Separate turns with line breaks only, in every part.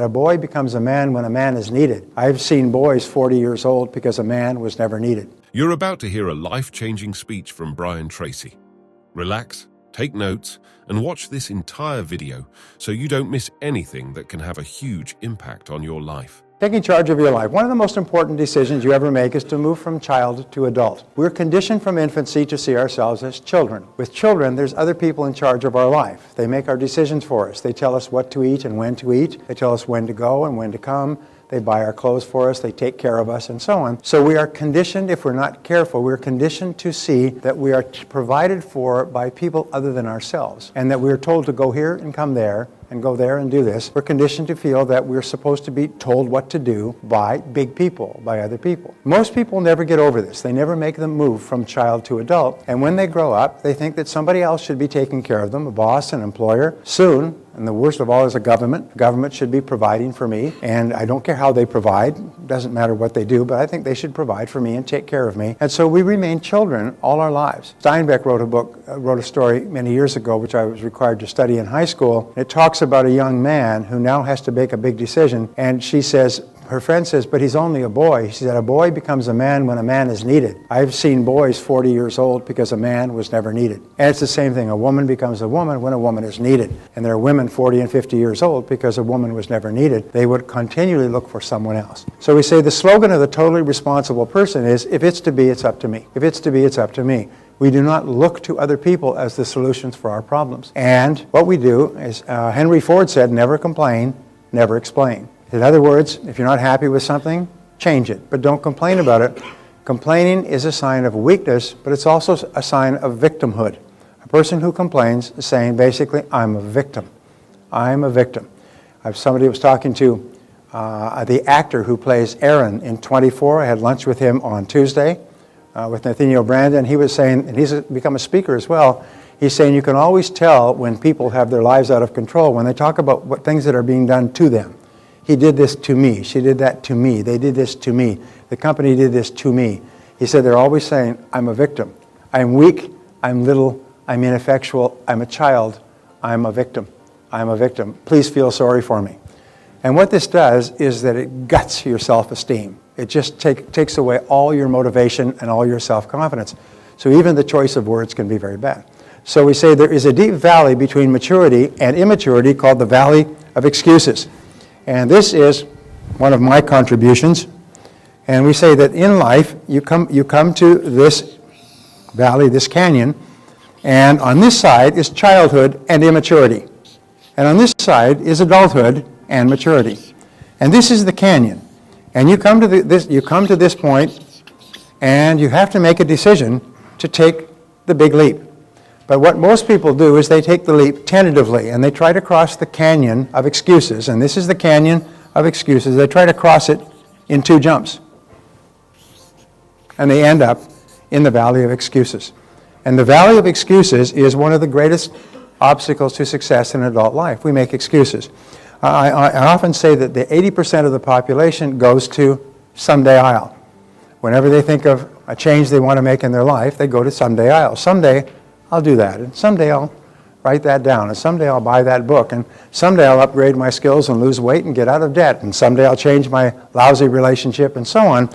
a boy becomes a man when a man is needed. I've seen boys 40 years old because a man was never needed.
You're about to hear a life-changing speech from Brian Tracy. Relax, take notes, and watch this entire video so you don't miss anything that can have a huge impact on your life.
Taking charge of your life. One of the most important decisions you ever make is to move from child to adult. We're conditioned from infancy to see ourselves as children. With children, there's other people in charge of our life. They make our decisions for us. They tell us what to eat and when to eat. They tell us when to go and when to come. They buy our clothes for us, they take care of us, and so on. So we are conditioned, if we're not careful, we're conditioned to see that we are provided for by people other than ourselves, and that we're told to go here and come there, and go there and do this. We're conditioned to feel that we're supposed to be told what to do by big people, by other people. Most people never get over this. They never make them move from child to adult, and when they grow up, they think that somebody else should be taking care of them, a boss, an employer. Soon, and the worst of all is a government. The government should be providing for me, and I don't care how they provide. It doesn't matter what they do, but I think they should provide for me and take care of me. And so we remain children all our lives. Steinbeck wrote a story many years ago, which I was required to study in high school. It talks about a young man who now has to make a big decision, and she says, her friend says, but he's only a boy. She said, a boy becomes a man when a man is needed. I've seen boys 40 years old because a man was never needed. And it's the same thing. A woman becomes a woman when a woman is needed. And there are women 40 and 50 years old because a woman was never needed. They would continually look for someone else. So we say the slogan of the totally responsible person is, if it's to be, it's up to me. If it's to be, it's up to me. We do not look to other people as the solutions for our problems. And what we do is, Henry Ford said, never complain, never explain. In other words, if you're not happy with something, change it, but don't complain about it. Complaining is a sign of weakness, but it's also a sign of victimhood. A person who complains is saying, basically, I'm a victim. I'm a victim. Somebody was talking to the actor who plays Aaron in 24. I had lunch with him on Tuesday with Nathaniel Brandon. He was saying, and he's become a speaker as well, he's saying you can always tell when people have their lives out of control when they talk about what things that are being done to them. He did this to me. She did that to me. They did this to me. The company did this to me. He said they're always saying, I'm a victim. I'm weak. I'm little. I'm ineffectual. I'm a child. I'm a victim. I'm a victim. Please feel sorry for me. And what this does is that it guts your self-esteem. It just takes away all your motivation and all your self-confidence. So even the choice of words can be very bad. So we say there is a deep valley between maturity and immaturity called the valley of excuses. And this is one of my contributions. And we say that in life, you come to this valley, this canyon, and on this side is childhood and immaturity. And on this side is adulthood and maturity. And this is the canyon. And you come to this point, and you have to make a decision to take the big leap. But what most people do is they take the leap tentatively, and they try to cross the canyon of excuses. And this is the canyon of excuses. They try to cross it in 2 jumps. And they end up in the valley of excuses. And the valley of excuses is one of the greatest obstacles to success in adult life. We make excuses. I often say that the 80% of the population goes to someday I'll. Whenever they think of a change they want to make in their life, they go to someday I'll. Someday I'll do that, and someday I'll write that down, and someday I'll buy that book, and someday I'll upgrade my skills and lose weight and get out of debt, and someday I'll change my lousy relationship, and so on.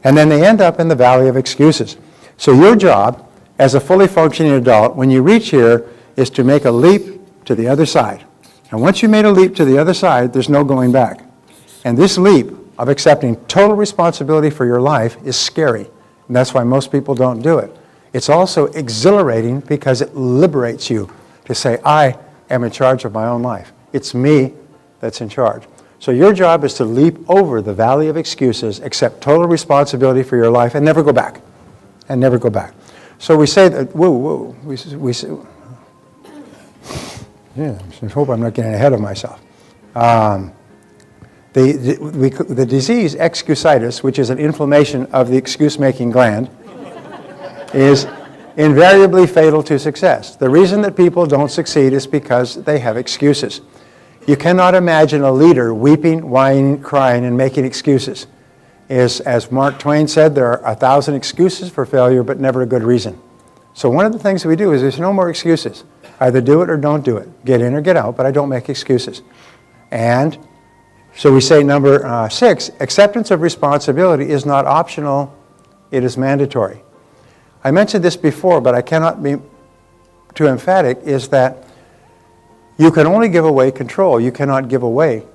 And then they end up in the valley of excuses. So your job as a fully functioning adult, when you reach here, is to make a leap to the other side. And once you made a leap to the other side, there's no going back. And this leap of accepting total responsibility for your life is scary, and that's why most people don't do it. It's also exhilarating because it liberates you to say, I am in charge of my own life. It's me that's in charge. So your job is to leap over the valley of excuses, accept total responsibility for your life, and never go back. And never go back. So we say that, we say, yeah, I hope I'm not getting ahead of myself. The disease excusitis, which is an inflammation of the excuse-making gland, is invariably fatal to success. The reason that people don't succeed is because they have excuses. You cannot imagine a leader weeping, whining, crying, and making excuses. As Mark Twain said, there are 1,000 excuses for failure, but never a good reason. So one of the things that we do is there's no more excuses. Either do it or don't do it. Get in or get out, but I don't make excuses. And So we say number 6, acceptance of responsibility is not optional, it is mandatory. I mentioned this before, but I cannot be too emphatic, is that you can only give away control. You cannot give away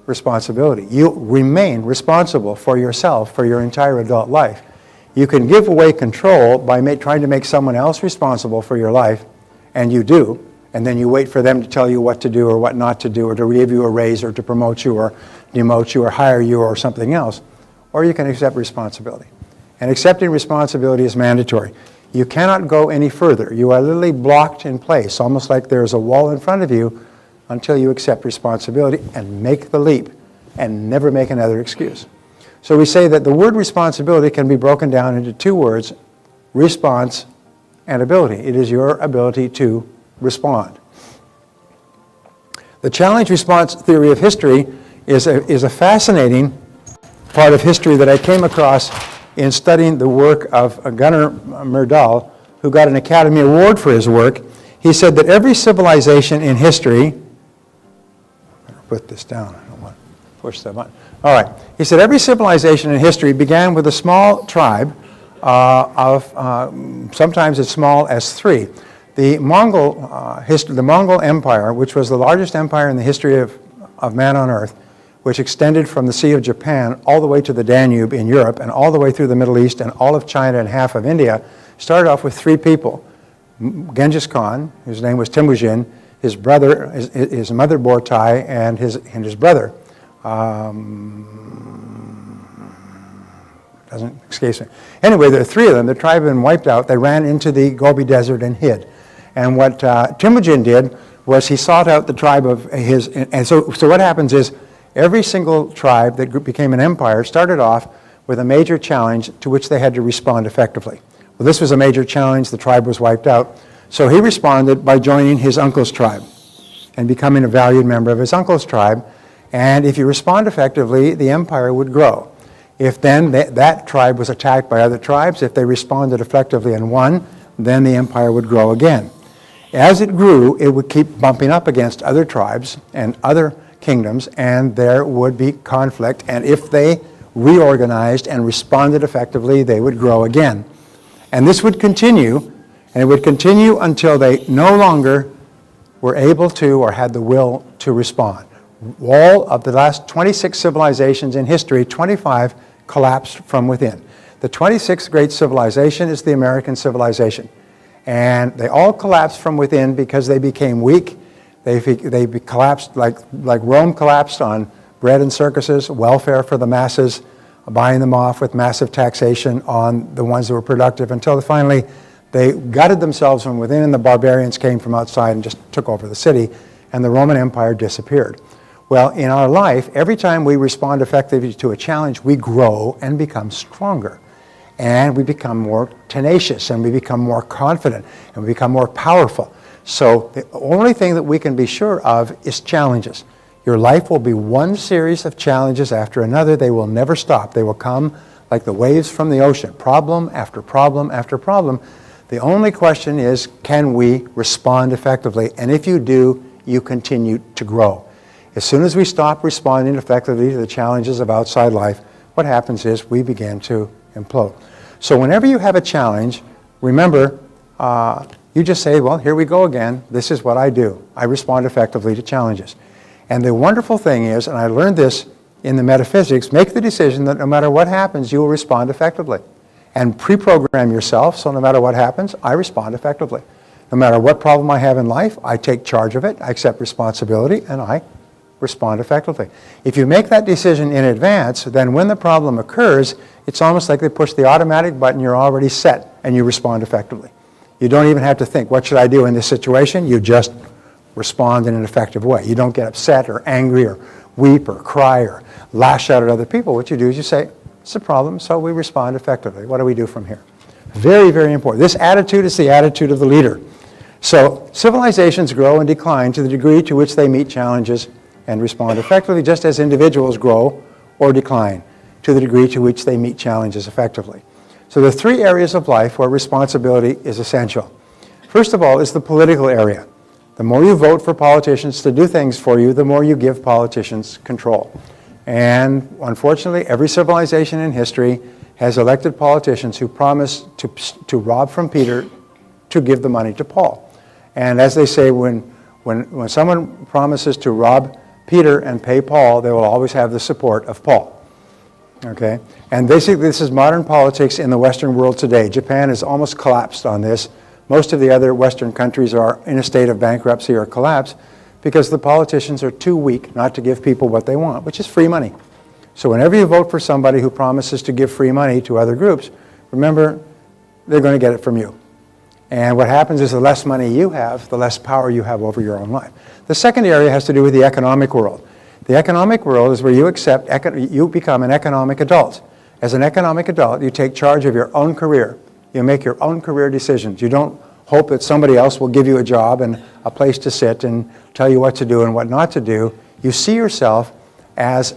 responsibility. You remain responsible for yourself for your entire adult life. You can give away control by trying to make someone else responsible for your life, and you do, and then you wait for them to tell you what to do or what not to do, or to give you a raise or to promote you or demote you or hire you or something else. Or you can accept responsibility. And accepting responsibility is mandatory. You cannot go any further. You are literally blocked in place, almost like there's a wall in front of you, until you accept responsibility and make the leap and never make another excuse. So we say that the word responsibility can be broken down into 2 words, response and ability. It is your ability to respond. The challenge response theory of history is a fascinating part of history that I came across in studying the work of Gunnar Myrdal, who got an Academy Award for his work. He said that every civilization in history, put this down, I don't want to push that button. All right. He said every civilization in history began with a small tribe sometimes as small as 3. The Mongol Empire, which was the largest empire in the history of man on earth, which extended from the Sea of Japan all the way to the Danube in Europe and all the way through the Middle East and all of China and half of India, started off with 3 people. Genghis Khan, whose name was Temujin, his brother, his mother Bortai, and his brother. Doesn't escape me. Anyway, there are 3 of them. The tribe had been wiped out. They ran into the Gobi Desert and hid. And what Temujin did was he sought out the tribe of his, and so what happens is every single tribe that became an empire started off with a major challenge to which they had to respond effectively. Well, this was a major challenge. The tribe was wiped out. So he responded by joining his uncle's tribe and becoming a valued member of his uncle's tribe. And if you respond effectively, the empire would grow. If then that tribe was attacked by other tribes, if they responded effectively and won, then the empire would grow again. As it grew, it would keep bumping up against other tribes and other kingdoms, and there would be conflict. And if they reorganized and responded effectively, they would grow again. And this would continue, and it would continue until they no longer were able to or had the will to respond. All of the last 26 civilizations in history, 25 collapsed from within. The 26th great civilization is the American civilization. And they all collapsed from within because they became weak. They collapsed like Rome collapsed on bread and circuses, welfare for the masses, buying them off with massive taxation on the ones that were productive, until finally they gutted themselves from within, and the barbarians came from outside and just took over the city, and the Roman Empire disappeared. Well, in our life, every time we respond effectively to a challenge, we grow and become stronger. And we become more tenacious, and we become more confident, and we become more powerful. So the only thing that we can be sure of is challenges. Your life will be one series of challenges after another. They will never stop. They will come like the waves from the ocean, problem after problem after problem. The only question is, can we respond effectively? And if you do, you continue to grow. As soon as we stop responding effectively to the challenges of outside life, what happens is we begin to implode. So whenever you have a challenge, remember, you just say, well, here we go again. This is what I do. I respond effectively to challenges. And the wonderful thing is, and I learned this in the metaphysics, make the decision that no matter what happens, you will respond effectively. And pre-program yourself, so no matter what happens, I respond effectively. No matter what problem I have in life, I take charge of it, I accept responsibility, and I respond effectively. If you make that decision in advance, then when the problem occurs, it's almost like they push the automatic button, you're already set, and you respond effectively. You don't even have to think, what should I do in this situation? You just respond in an effective way. You don't get upset or angry or weep or cry or lash out at other people. What you do is you say, it's a problem, so we respond effectively. What do we do from here? Very, very important. This attitude is the attitude of the leader. So civilizations grow and decline to the degree to which they meet challenges and respond effectively, just as individuals grow or decline to the degree to which they meet challenges effectively. So there are 3 areas of life where responsibility is essential. First of all is the political area. The more you vote for politicians to do things for you, the more you give politicians control. And unfortunately, every civilization in history has elected politicians who promise to rob from Peter to give the money to Paul. And as they say, when someone promises to rob Peter and pay Paul, they will always have the support of Paul. Okay? And basically, this is modern politics in the Western world today. Japan has almost collapsed on this. Most of the other Western countries are in a state of bankruptcy or collapse because the politicians are too weak not to give people what they want, which is free money. So whenever you vote for somebody who promises to give free money to other groups, remember, they're going to get it from you. And what happens is the less money you have, the less power you have over your own life. The second area has to do with the economic world. The economic world is where you become an economic adult. As an economic adult, you take charge of your own career. You make your own career decisions. You don't hope that somebody else will give you a job and a place to sit and tell you what to do and what not to do. You see yourself as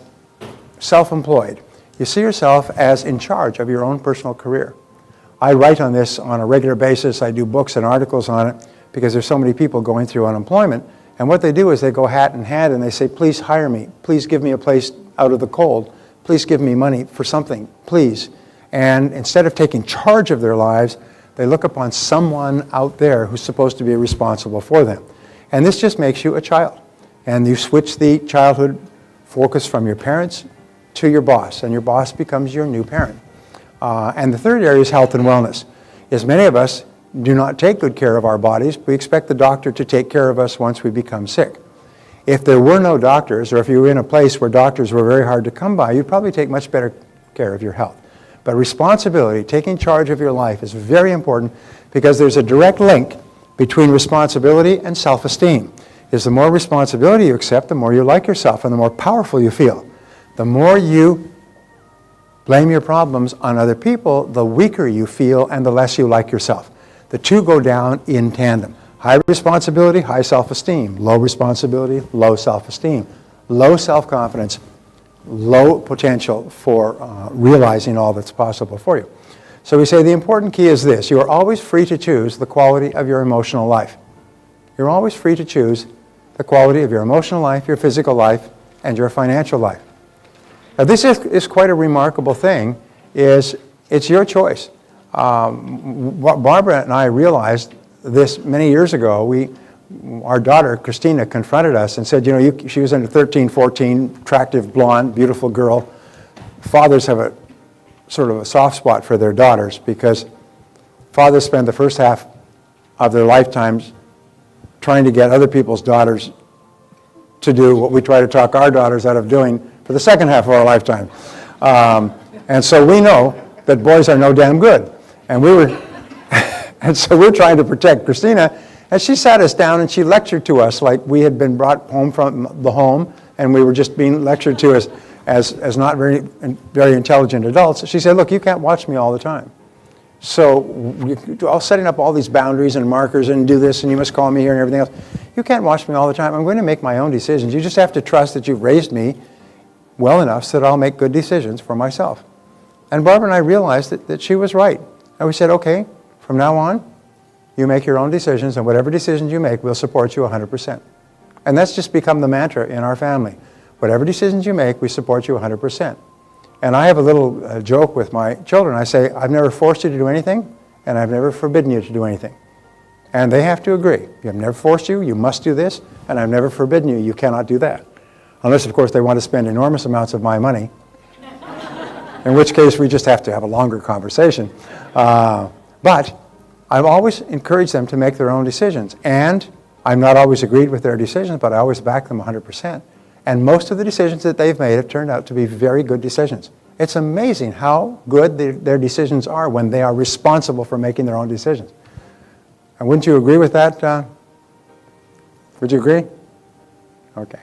self-employed. You see yourself as in charge of your own personal career. I write on this on a regular basis. I do books and articles on it because there's so many people going through unemployment. And what they do is they go hat in hand and they say, please hire me. Please give me a place out of the cold. Please give me money for something, please. And instead of taking charge of their lives, they look upon someone out there who's supposed to be responsible for them. And this just makes you a child. And you switch the childhood focus from your parents to your boss, and your boss becomes your new parent. And the third area is health and wellness. As many of us do not take good care of our bodies, we expect the doctor to take care of us once we become sick. If there were no doctors, or if you were in a place where doctors were very hard to come by, you'd probably take much better care of your health. But responsibility, taking charge of your life, is very important because there's a direct link between responsibility and self-esteem. Is the more responsibility you accept, the more you like yourself and the more powerful you feel. The more you blame your problems on other people, the weaker you feel and the less you like yourself. The two go down in tandem. High responsibility, high self-esteem. Low responsibility, low self-esteem. Low self-confidence, low potential for realizing all that's possible for you. So we say the important key is this. You are always free to choose the quality of your emotional life. You're always free to choose the quality of your emotional life, your physical life, and your financial life. Now this is quite a remarkable thing. It's your choice. Barbara and I realized this many years ago. Our daughter, Christina, confronted us and said, you know, she was under 13, 14, attractive, blonde, beautiful girl. Fathers have a sort of a soft spot for their daughters because fathers spend the first half of their lifetimes trying to get other people's daughters to do what we try to talk our daughters out of doing for the second half of our lifetime. And so we know that boys are no damn good. And so we're trying to protect Christina. And she sat us down and she lectured to us like we had been brought home from the home and we were just being lectured to as not very intelligent adults. She said, look, you can't watch me all the time. So I was setting up all these boundaries and markers and do this and you must call me here and everything else. You can't watch me all the time. I'm going to make my own decisions. You just have to trust that you've raised me well enough so that I'll make good decisions for myself. And Barbara and I realized that she was right. And we said, okay, from now on, you make your own decisions, and whatever decisions you make, we'll support you 100%. And that's just become the mantra in our family. Whatever decisions you make, we support you 100%. And I have a little joke with my children. I say, I've never forced you to do anything, and I've never forbidden you to do anything. And they have to agree. I've never forced you, you must do this, and I've never forbidden you, you cannot do that. Unless, of course, they want to spend enormous amounts of my money, in which case we just have to have a longer conversation. But I've always encouraged them to make their own decisions. And I've not always agreed with their decisions, but I always back them 100%. And most of the decisions that they've made have turned out to be very good decisions. It's amazing how good their decisions are when they are responsible for making their own decisions. And wouldn't you agree with that? Would you agree? Okay.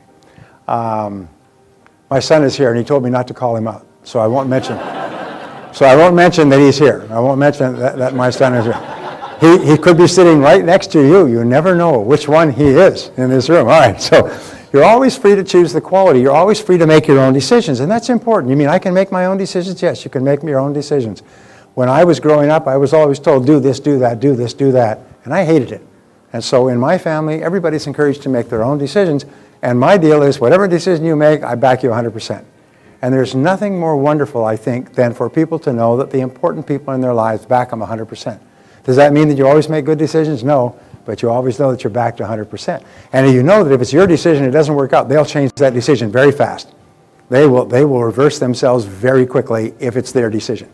My son is here, and he told me not to call him out, so I won't mention. So I won't mention that he's here. I won't mention that my son is here. He could be sitting right next to you. You never know which one he is in this room. All right, so you're always free to choose the quality. You're always free to make your own decisions, and that's important. You mean I can make my own decisions? Yes, you can make your own decisions. When I was growing up, I was always told, do this, do that, do this, do that, and I hated it. And so in my family, everybody's encouraged to make their own decisions, and my deal is whatever decision you make, I back you 100%. And there's nothing more wonderful, I think, than for people to know that the important people in their lives back them 100%. Does that mean that you always make good decisions? No, but you always know that you're backed 100%. And you know that if it's your decision and it doesn't work out, they'll change that decision very fast. They will reverse themselves very quickly if it's their decision.